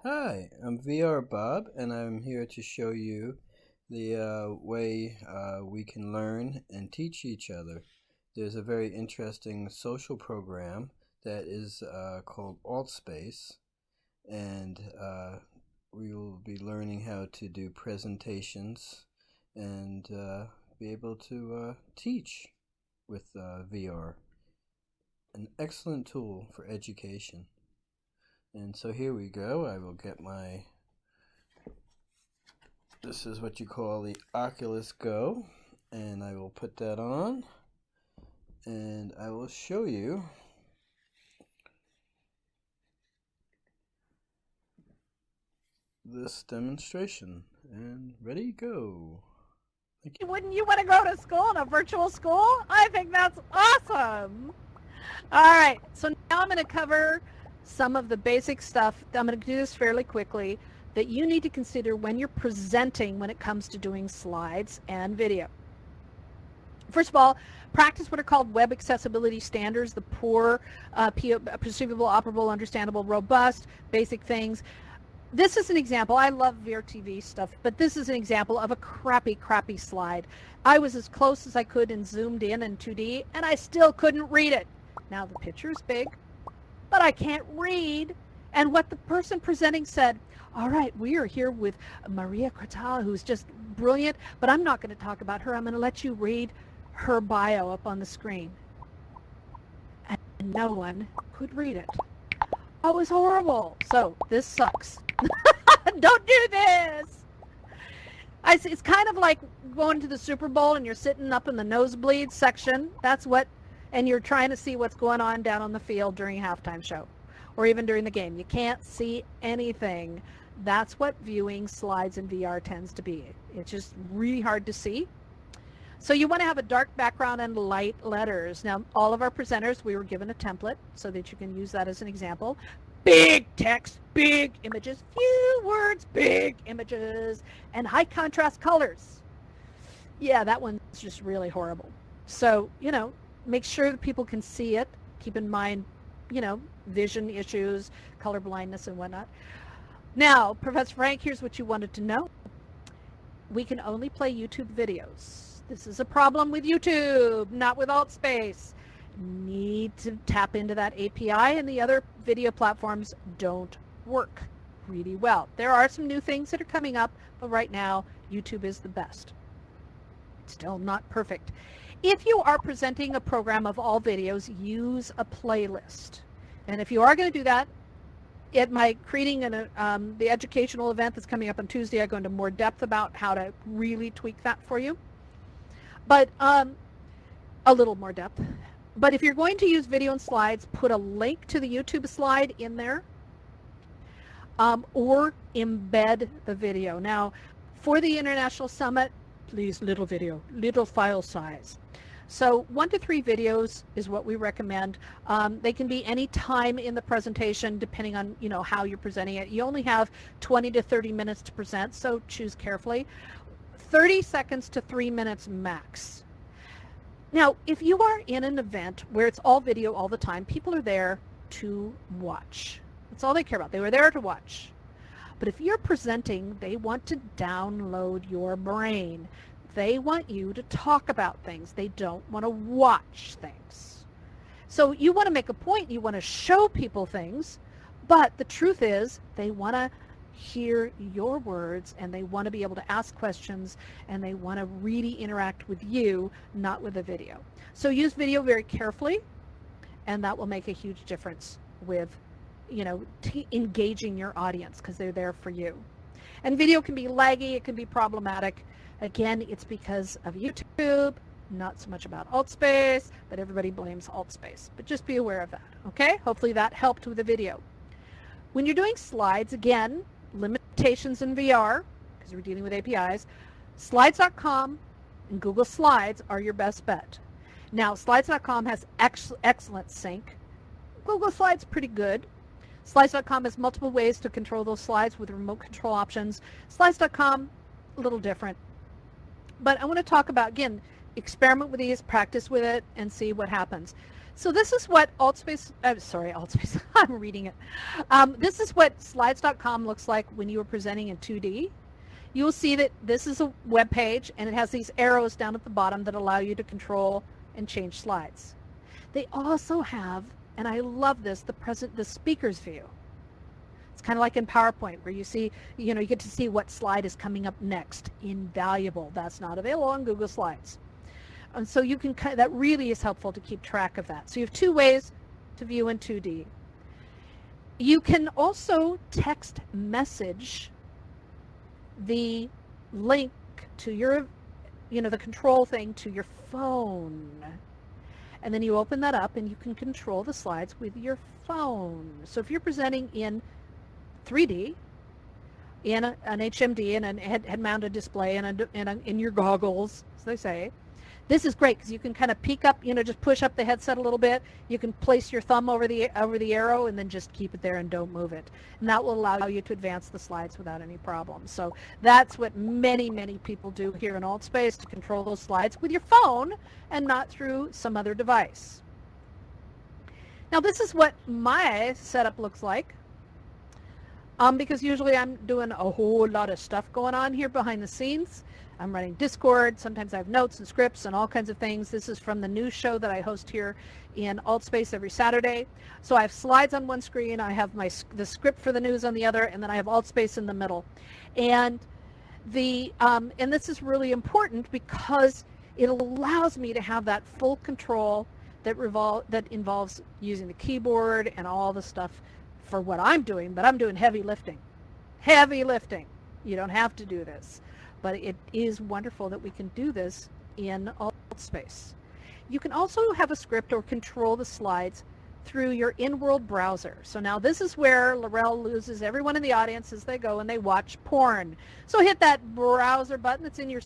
Hi, I'm VR Bob, and I'm here to show you the way we can learn and teach each other. There's a very interesting social program that is called AltSpace, and we will be learning how to do presentations and be able to teach with VR. An excellent tool for education. And so here we go. I will get this is what you call the Oculus Go, and I will put that on, and I will show you this demonstration. And ready, go. Thank you. Wouldn't you want to go to school in a virtual school? I think that's awesome. All right, so now I'm going to cover some of the basic stuff. I'm going to do this fairly quickly that you need to consider when you're presenting when it comes to doing slides and video. First of all, practice what are called web accessibility standards, the POUR, perceivable, operable, understandable, robust, basic things. This is an example. I love VRTV stuff, but this is an example of a crappy slide. I was as close as I could and zoomed in 2D, and I still couldn't read it. Now the picture is big, but I can't read. And what the person presenting said, all right, we are here with Maria Cretal, who's just brilliant, but I'm not going to talk about her. I'm going to let you read her bio up on the screen. And no one could read it. Oh, it was horrible. So this sucks. Don't do this. It's kind of like going to the Super Bowl and you're sitting up in the nosebleed section. And you're trying to see what's going on down on the field during a halftime show or even during the game. You can't see anything. That's what viewing slides in VR tends to be. It's just really hard to see. So you want to have a dark background and light letters. Now, all of our presenters, we were given a template so that you can use that as an example. Big text, big images, few words, big images, and high contrast colors. Yeah, that one's just really horrible. So, make sure that people can see it. Keep in mind, vision issues, color blindness and whatnot. Now, Professor Frank, here's what you wanted to know. We can only play YouTube videos. This is a problem with YouTube, not with AltSpace. Need to tap into that API, and the other video platforms don't work really well. There are some new things that are coming up, but right now, YouTube is the best. It's still not perfect. If you are presenting a program of all videos, use a playlist. And if you are going to do that, at my creating the educational event that's coming up on Tuesday, I go into more depth about how to really tweak that for you. But a little more depth. But if you're going to use video and slides, put a link to the YouTube slide in there or embed the video. Now, for the International Summit, please, little video, little file size. So 1 to 3 videos is what we recommend. They can be any time in the presentation depending on how you're presenting it. You only have 20 to 30 minutes to present, so choose carefully. 30 seconds to 3 minutes max. Now, if you are in an event where it's all video all the time, people are there to watch. That's all they care about. They were there to watch. But if you're presenting, they want to download your brain. They want you to talk about things. They don't want to watch things. So you want to make a point. You want to show people things. But the truth is, they want to hear your words, and they want to be able to ask questions, and they want to really interact with you, not with a video. So use video very carefully, and that will make a huge difference with engaging your audience, because they're there for you. And video can be laggy, it can be problematic. Again, it's because of YouTube, not so much about AltSpace, but everybody blames AltSpace. But just be aware of that, okay? Hopefully that helped with the video. When you're doing slides, again, limitations in VR, because we're dealing with APIs, slides.com and Google Slides are your best bet. Now, slides.com has excellent sync. Google Slides pretty good. Slides.com has multiple ways to control those slides with remote control options. Slides.com, a little different. But I want to talk about, again, experiment with these, practice with it, and see what happens. So this is what Altspace, sorry, Altspace, I'm reading it. This is what slides.com looks like when you are presenting in 2D. You'll see that this is a web page and it has these arrows down at the bottom that allow you to control and change slides. They also have, and I love this, the speaker's view. It's kind of like in PowerPoint where you see, you get to see what slide is coming up next. Invaluable. That's not available on Google Slides. And so you can, that really is helpful to keep track of that. So you have two ways to view in 2D. You can also text message the link to your, the control thing to your phone. And then you open that up and you can control the slides with your phone. So if you're presenting in 3D, in an HMD, and a head-mounted display, and in your goggles, as they say, this is great because you can kind of peek up, just push up the headset a little bit. You can place your thumb over the arrow and then just keep it there and don't move it. And that will allow you to advance the slides without any problem. So that's what many, many people do here in Altspace, to control those slides with your phone and not through some other device. Now this is what my setup looks like. Because usually I'm doing a whole lot of stuff going on here behind the scenes. I'm running Discord. Sometimes I have notes and scripts and all kinds of things. This is from the news show that I host here in Altspace every Saturday. So I have slides on one screen. I have the script for the news on the other, and then I have Altspace in the middle. And and this is really important because it allows me to have that full control that involves using the keyboard and all the stuff for what I'm doing, but I'm doing heavy lifting. Heavy lifting. You don't have to do this, but it is wonderful that we can do this in Altspace. You can also have a script or control the slides through your in-world browser. So now this is where Laurel loses everyone in the audience as they go and they watch porn. So hit that browser button that's in your